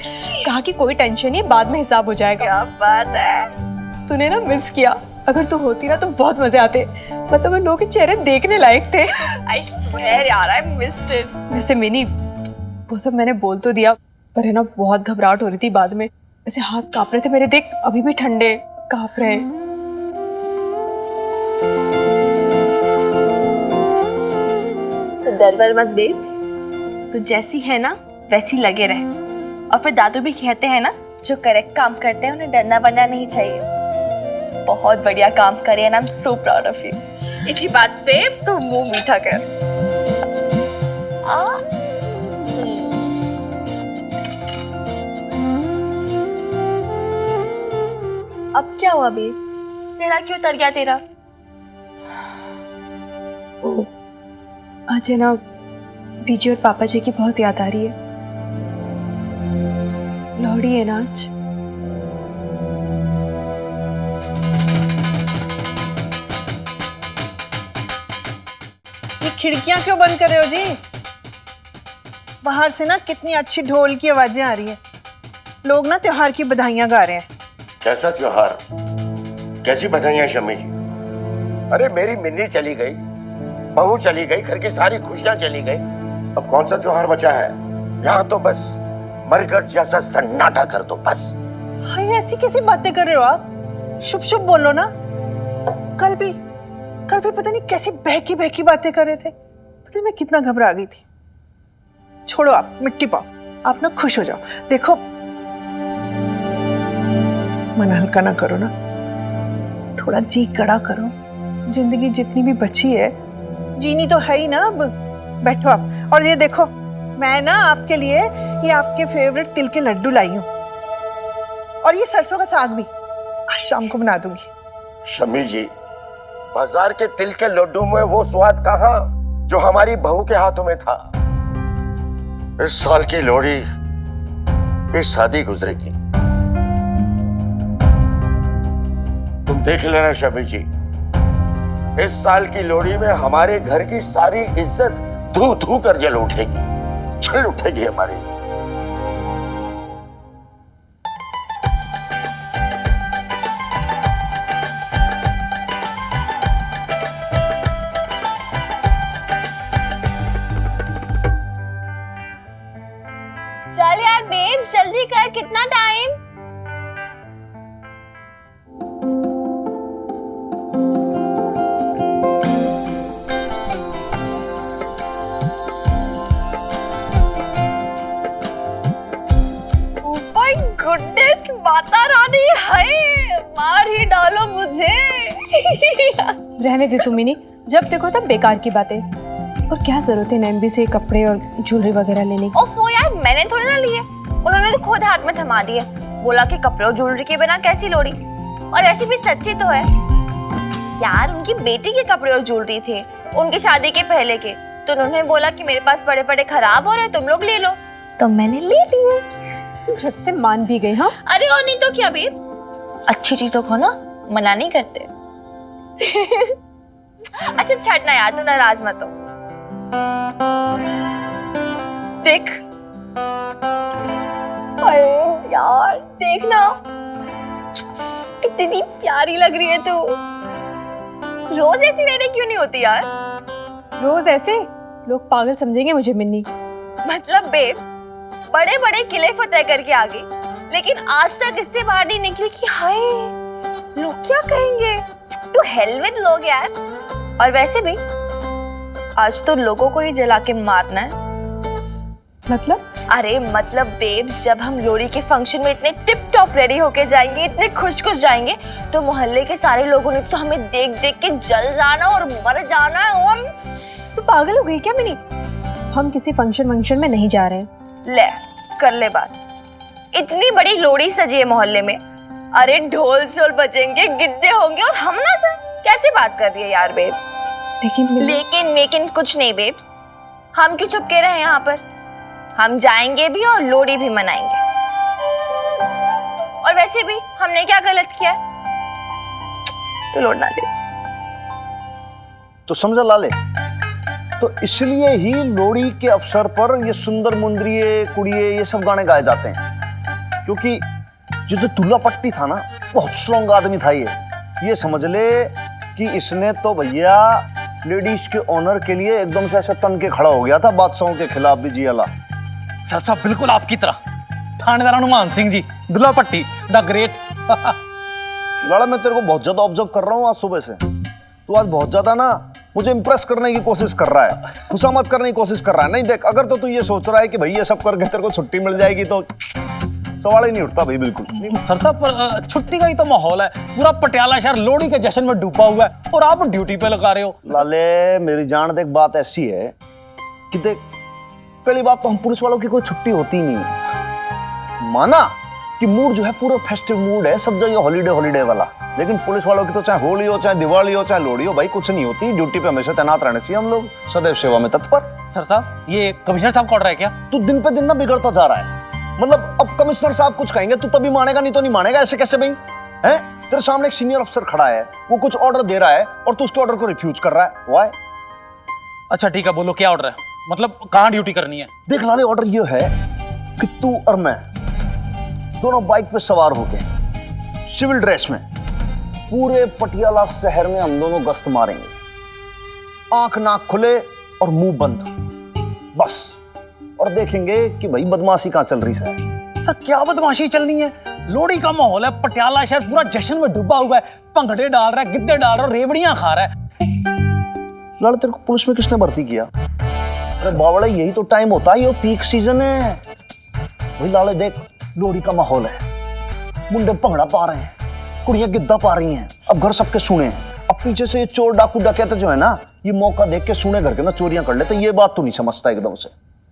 कहा कि कोई टेंशन नहीं, बाद में हिसाब हो जाएगा। क्या बात है। तूने ना मिस किया, अगर तू होती ना तो बहुत मजे आते, मतलब उन लोगों के चेहरे देखने लायक थे। I swear यार, I missed it. वैसे मिनी, वो सब मैंने बोल तो दिया, पर है ना बहुत घबराहट हो रही थी बाद में, ऐसे हाथ कांप रहे थे मेरे, देख अभी भी ठंडे कांप रहे हैं। तो डर मत बेब्स, तू जैसी है ना वैसी लगे रहे। और फिर दादू भी कहते हैं ना, जो करेक्ट काम करते हैं उन्हें डरना बनना नहीं चाहिए। बहुत बढ़िया काम करे and I am so proud of you. इसी बात पे तू मुंह मीठा कर। अब क्या हुआ बेब? चेहरा क्यों उतर गया तेरा? आज है ना बीजी और पापा जी की बहुत याद आ रही है। लोहड़ी है ना आज। ये खिड़कियां क्यों बंद कर रहे हो जी? बाहर से ना कितनी अच्छी ढोल की आवाजें आ रही हैं। लोग ना त्योहार की बधाइयां गा रहे हैं। कैसा त्योहार? कैसी बधाइयां शम्मी जी? अरे मेरी मिन्नी चली गई, बहू चली गई, घर की सारी खुशियां चली गई। अब कौन सा त्योहार बचा है? यहाँ तो बस मरघट जैसा सन्नाटा कर दो बस। हाँ, ये ऐसी कैसी बातें कर रहे हो आप? शुभ शुभ बोलो ना। कल भी पता नहीं कैसी बहकी बातें कर रहे थे। पता मैं कितना घबरा गई थी। छोड़ो, आप मिट्टी पाओ, आप ना खुश हो जाओ। देखो, मन हल्का ना करो ना, थोड़ा जी कड़ा करो। जिंदगी जितनी भी बची है, जीनी तो है ही ना। अब बैठो आप, और ये देखो, मैं ना आपके लिए ये आपके फेवरेट तिल के लड्डू लाई हूँ, और ये सरसों का साग भी आज शाम को बना दूंगी। शम्मी जी, बाजार के तिल के लड्डू में वो स्वाद कहाँ जो हमारी बहू के हाथों में था। इस साल की लोहड़ी इस शादी गुजरेगी। तुम देख लेना शम्मी जी, इस साल की लोहड़ी में हमारे घर की सारी इज्जत धू धू कर जल उठेगी हमारी। चल यार बेब, जल्दी कर, कितना time? Oh my goodness, Mata Rani है, मार ही डालो मुझे। रहने दे तुम ही, जब देखो तब बेकार की बातें। और क्या जरूरत है नैम्बी से कपड़े और ज्वेलरी वगैरह लेने की? ओफो यार, मैंने थोड़ी ना लिए, उन्होंने तो खुद हाथ में थमा दिया, बोला कि कपड़े और ज्वेलरी के बिना कैसी लोड़ी। और ऐसी भी सच्ची तो है यार, उनकी बेटी के कपड़े और ज्वेलरी थे उनकी शादी के पहले के, तो उन्होंने बोला कि मेरे पास पड़े पड़े खराब हो रहे, तुम लोग ले लो, तो मैंने ले लिए। झट से मान भी गई। हाँ अरे और नहीं तो क्या बेब, अच्छी चीजों को ना मना नहीं करते। अच्छा छड़ना यार, तू नाराज मत हो। देख अरे यार देखना कितनी प्यारी लग रही है तू। रोज ऐसी रहने क्यों नहीं होती यार? रोज ऐसे लोग पागल समझेंगे मुझे मिन्नी। मतलब बेब बड़े बड़े किले फतेह करके आ गई, लेकिन आज तक इससे बाहर नहीं निकली कि हाय लोग क्या कहेंगे। तू हेल विद लोग यार। और वैसे भी आज तो लोगों को ही जला के मारना है। मतलब? अरे मतलब बेब, जब हम लोहड़ी के फंक्शन में इतने टिप टॉप रेडी होके जाएंगे, इतने खुश खुश जाएंगे, तो मोहल्ले के सारे लोगों ने तो हमें देख देख के जल जाना और मर जाना है। और तू पागल हो गई क्या मिनी? हम किसी फंक्शन में नहीं जा रहे हैं। ले कर ले बात। इतनी बड़ी लोहड़ी सजी है मोहल्ले में, अरे ढोल शोल बजेंगे, गिद्दे होंगे और हम ना जाए? कैसी बात कर रही है यार बेब? लेकिन कुछ नहीं बेब, हम क्यों चुपके रहे यहाँ पर? हम जाएंगे भी और लोहड़ी भी मनाएंगे। और वैसे भी हमने क्या गलत किया है? तो लोट ना दे तो समझा लाले, तो इसलिए ही लोहड़ी के अवसर पर ये सुंदर मुंदरिये कुड़िए ये सब गाने गाए जाते हैं, क्योंकि जो दूल्हा पट्टी था ना, बहुत स्ट्रॉन्ग आदमी था ये समझ ले कि इसने तो भैया लेडीज के ऑनर के लिए एकदम से ऐसे तन के खड़ा हो गया था बादशाहों के खिलाफ भी। जी अला सर साहब बिल्कुल आपकी तरह, थानेदार हनुमान सिंह जी, दुल्हा पट्टी द ग्रेट। लाला मैं तेरे को बहुत ज्यादा ऑब्जर्व कर रहा हूँ आज सुबह से। तू आज बहुत ज्यादा ना मुझे इंप्रेस करने की कोशिश कर रहा है, खुशामद करने की कोशिश कर रहा है। नहीं देख, अगर तो तू ये सोच रहा है कि भाई ये सब करके तेरे को छुट्टी मिल जाएगी तो सवाल ही नहीं उठता भाई। बिल्कुल सर साहब छुट्टी का ही तो माहौल है, पूरा पटियाला शहर लोहड़ी के जश्न में डूबा हुआ है और आप ड्यूटी पे लगा रहे हो। लाले मेरी जान देख, बात ऐसी है कि देख, पहली बात तो हम पुलिस वालों की कोई छुट्टी होती नहीं। माना कि मूड जो है पूरा फेस्टिव मूड है, सब जगह हॉलीडे वाला, लेकिन पुलिस वालों की तो चाहे होली हो, चाहे दिवाली हो, चाहे लोहड़ी हो, भाई कुछ नहीं होती। ड्यूटी पे हमेशा तैनात रहने चाहिए हम लोग, सदैव सेवा में तत्पर। सर साहब ये कमिश्नर साहब का ऑर्डर है क्या? तू दिन पे दिन ना बिगड़ता जा रहा है। मतलब अब कमिश्नर साहब कुछ कहेंगे तू तभी मानेगा, नहीं तो नहीं मानेगा। ऐसे कैसे भाई? हैं? तेरे सामने एक सीनियर अफसर खड़ा है, वो कुछ ऑर्डर दे रहा है और तू उसके ऑर्डर को रिफ्यूज कर रहा है। व्हाई? अच्छा ठीक है, बोलो क्या ऑर्डर है, मतलब कहाँ ड्यूटी करनी है? देख लाले, ऑर्डर ये है कि तू और मैं दोनों बाइक पे सवार होके सिविल ड्रेस में पूरे पटियाला शहर में हम दोनों गश्त मारेंगे, आंख नाक खुले और मुंह बंद, बस। और देखेंगे कि भाई बदमाशी कहाँ चल रही है। सर क्या बदमाशी चलनी है? लोहड़ी का माहौल है, पटियाला शहर पूरा जश्न में डूबा हुआ है, भंगड़े डाल रहा है, गिद्दे डाल रहा है, रेवड़ियां खा रहा है। लाले तेरे को पुलिस में किसने भर्ती किया? अरे बावड़े यही तो टाइम होता है, ये पीक सीजन है भाई। लाले देख, लोहड़ी का माहौल है, मुंडे भंगड़ा पा रहे हैं, कुड़ियां गिद्दा पा रही हैं, अब घर सबके सुने हैं। अब पीछे से ये चोर डाकू डकैते जो है ना, ये मौका देख के सुने घर के ना चोरियां कर लेते। ये बात तो नहीं समझता एकदम से।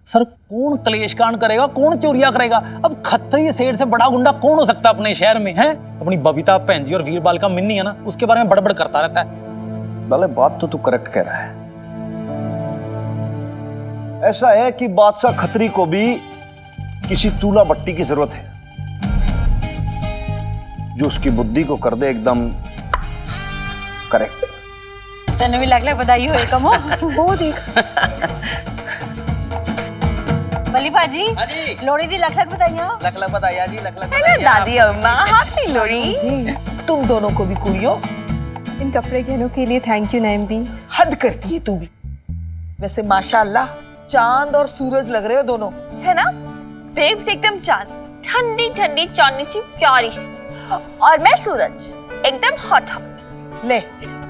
सर कौन क्लेश कांड करेगा, कौन चोरियां करेगा? अब खत्तरी सेठ से बड़ा गुंडा कौन हो सकता अपने शहर में है? अपनी बबीता भैन जी और वीरबाल का मिन्नी है ना, उसके बारे में बड़बड़ करता रहता है। लाले बात तो तू करेक्ट कह रहा है। ऐसा है कि बादशाह खत्री को भी किसी तूला बट्टी की जरूरत है जो उसकी बुद्धि को कर दे एकदम करेक्ट। तने भी लग बधाई हो कम हो देख बली भाजी लोहड़ी दी लख लख बधाइयां। लख लख बधाइयां जी, लख लख हेलो दादी अम्मा, हैप्पी लोहड़ी। तुम दोनों को भी कुड़ियों, इन कपड़े गहनों के लिए थैंक यू नैम भी। हद करती है तू भी। वैसे माशाअल्लाह चांद और सूरज लग रहे हो दोनों, है ना? बेब से एकदम चांद, ठंडी ठंडी चांदनी सी प्यारी सी, और मैं सूरज एकदम हॉट हॉट। ले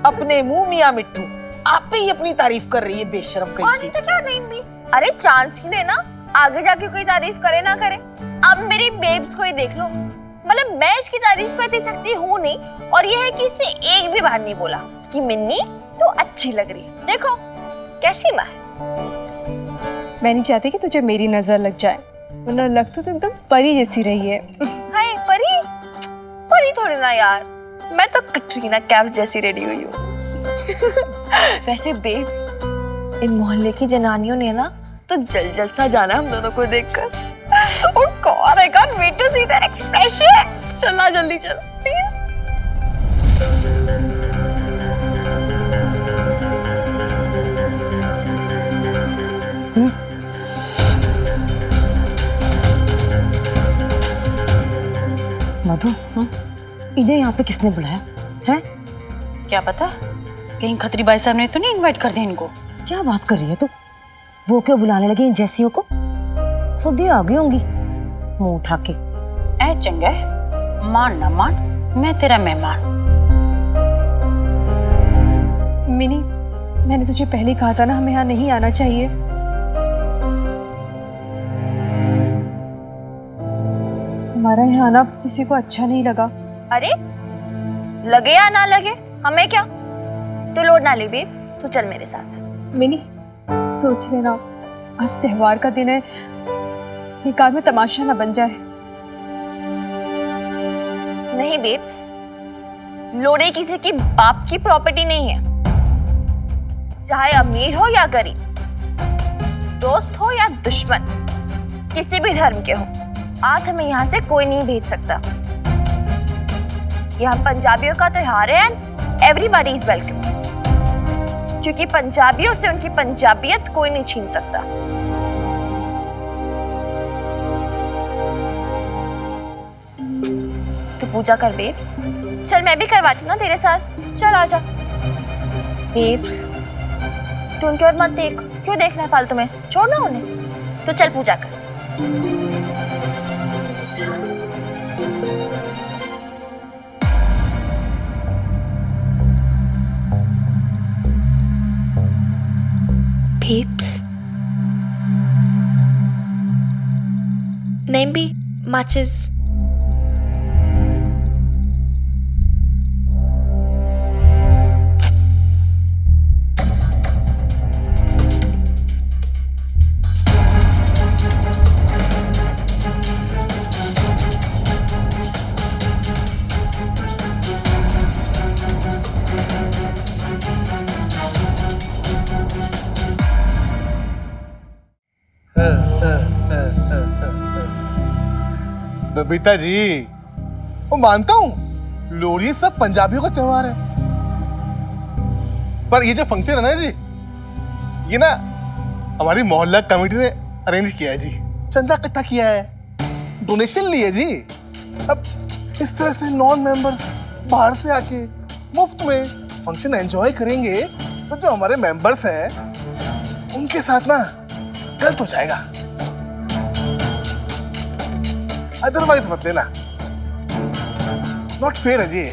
अपने मुंह मियां मिट्टू आप पे ही अपनी तारीफ कर रही है, बेशरम कहीं की। तो क्या नहीं भी? अरे चांस के लिए ना आगे जाके कोई तारीफ करे ना करे, अब मेरी बेब्स को ही देख लो। मतलब मैं इसकी तारीफ करती सकती हूँ नहीं, और ये है कि इसने एक भी बार नहीं बोला कि मिन्नी तो अच्छी लग रही है। देखो कैसी माँ है। मैं नहीं चाहती कि तुझे मेरी नजर लग जाए, वरना लगता तो एकदम परी जैसी रही है। हाय परी, परी थोड़ी ना यार, मैं तो कटरीना कैफ जैसी रेडी हुई हूँ। वैसे बेब्स, इन मोहल्ले की जनानियों ने ना तो जल सा जाना हम दोनों को देखकर। Oh God, I can't wait to see their expression. चलना जल्दी चल, please. मधु, इन्हें यहाँ पे किसने बुलाया है? क्या पता, कहीं खत्री बाई साहब ने तो नहीं इनवाइट कर दिया इनको। क्या बात कर रही है तू? वो क्यों बुलाने लगी इन जैसियों को? खुद ही आ गई होंगी मुंह उठा के। ऐ चंगा, मान ना मान, मैं तेरा मेहमान। मिनी, मैंने तुझे पहले ही कहा था ना हमें यहाँ नहीं आना चाहिए। हमारा यहाँ आना किसी को अच्छा नहीं लगा। अरे लगे या ना लगे हमें क्या, तू लोड ना ले बेब, तू चल मेरे साथ। मिनी, सोच लेना आज त्योहार का दिन है, एक आध में तमाशा ना बन जाए। नहीं बेब्स, लोड़े किसी की बाप की प्रॉपर्टी नहीं है। चाहे अमीर हो या गरीब, दोस्त हो या दुश्मन, किसी भी धर्म के हो, आज हमें यहाँ से कोई नहीं भेज सकता। यह पंजाबियों का त्योहार है एंड एवरीबॉडी इज वेलकम, क्योंकि पंजाबियों से उनकी पंजाबियत कोई नहीं छीन सकता। तू पूजा कर बेब्स, चल मैं भी करवाती हूँ ना तेरे साथ, चल आजा। बेब्स, तू उनकी ओर मत देख, क्यों देखना है फालतू में, छोड़ ना उन्हें, तो चल पूजा कर। Peeps, name be matches. Babita ji, वो मानता हूँ लोहड़ी सब पंजाबियों का त्योहार है, पर ये जो फंक्शन है ना जी, ये ना हमारी मोहल्ला कमेटी ने अरेंज किया है जी, चंदा इकट्ठा किया है, डोनेशन लिए जी। अब इस तरह से नॉन मेंबर्स बाहर से आके मुफ्त में फंक्शन एंजॉय करेंगे तो जो हमारे मेंबर्स हैं उनके साथ ना गलत हो जाएगा। अदरवाइज मत लेना, नॉट फेयर है जी।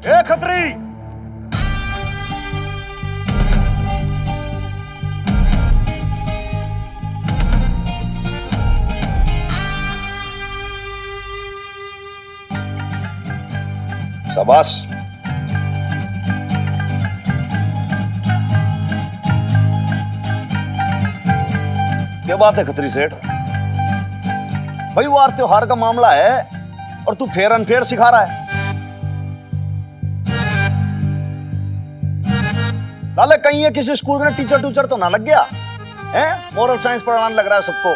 ए खत्री, शाबाश। क्या बात है खत्री सेठ, भाई वार त्योहार का मामला है और तू फेयर अनफेयर सिखा रहा है। लाले कहीं ये किसी स्कूल में टीचर तो ना लग गया है, मोरल साइंस पढ़ाने लग रहा है सबको,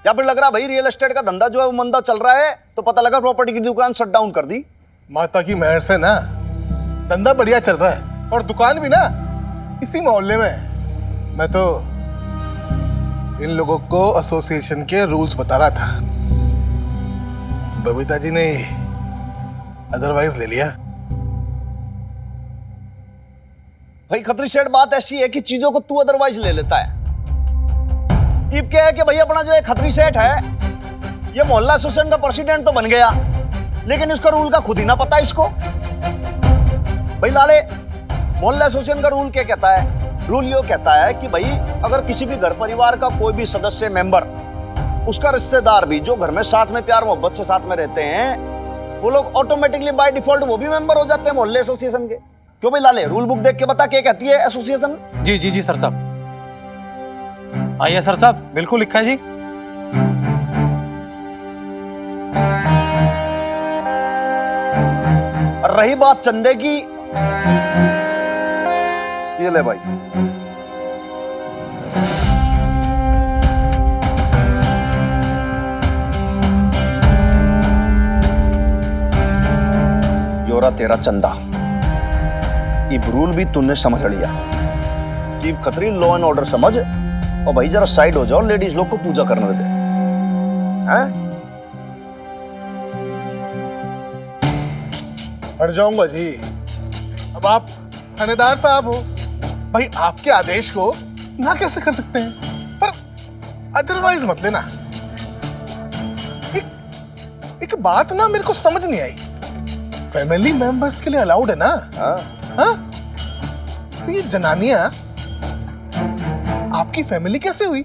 या फिर लग रहा है भाई रियल एस्टेट का धंधा जो है वो मंदा चल रहा है, तो पता लगा प्रॉपर्टी की दुकान शट डाउन कर दी। माता की मेहर से ना धंधा बढ़िया चल रहा है, और दुकान भी ना इसी मोहल्ले में। मैं तो इन लोगों को एसोसिएशन के रूल्स बता रहा था, बबीता जी ने अदरवाइज ले लिया। भाई खत्री सेठ, बात ऐसी है कि चीजों को तू अदरवाइज ले लेता है। इब क्या है कि भाई अपना जो है खत्री सेठ है, ये मोहल्ला एसोसिएशन का प्रेसिडेंट तो बन गया, लेकिन इसका रूल का खुद ही ना पता इसको। भाई लाले, मोहल्ला एसोसिएशन का रूल क्या कहता है? रूल ये कहता है कि भाई अगर किसी भी घर परिवार का कोई भी सदस्य मेंबर, उसका रिश्तेदार भी जो घर में साथ में प्यार मोहब्बत से साथ में रहते हैं, वो लोग ऑटोमेटिकली बाय डिफॉल्ट वो भी मेंबर हो जाते हैं मोहल्ले एसोसिएशन के। क्यों भाई लाले, रूल बुक देख के बता क्या कहती है एसोसिएशन? जी जी जी सर साहब। आइए सर साहब, बिल्कुल लिखा है जी। और रही बात चंदे की, ये ले भाई। जोरा तेरा चंदा। ये रूल भी तूने समझ लिया कि खतरी लॉ एंड ऑर्डर समझ, और भाई जरा साइड हो जाओ, लेडीज लोग को पूजा करने दे। हैं? हट जाऊंगा जी। अब आप थानेदार साहब हो, भाई आपके आदेश को ना कैसे कर सकते हैं, पर अदरवाइज मत लेना। एक बात ना मेरे को समझ नहीं आई, फैमिली मेंबर्स के लिए अलाउड है ना? हाँ? तो ये जनानियां आपकी फैमिली कैसे हुई?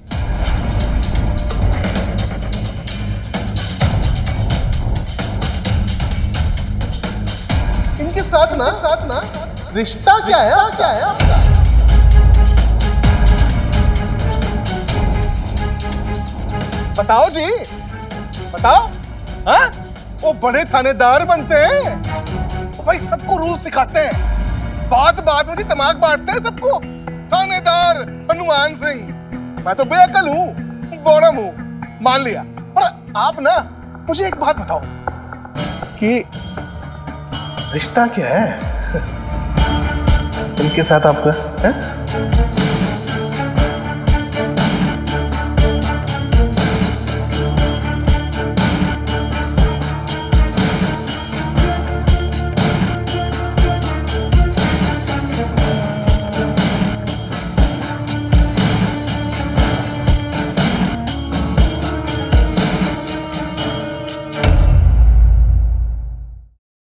इनके साथ ना रिश्ता क्या है आपका? बताओ जी, बताओ। हाँ? वो बड़े थानेदार बनते हैं, भाई सबको रूल सिखाते हैं, बात में जी दिमाग बांटते हैं सबको। थानेदार हनुमान सिंह, मैं तो बेअकल हूँ, बोरम हूँ, मान लिया। पर आप ना मुझे एक बात बताओ कि रिश्ता क्या है इनके साथ आपका? है?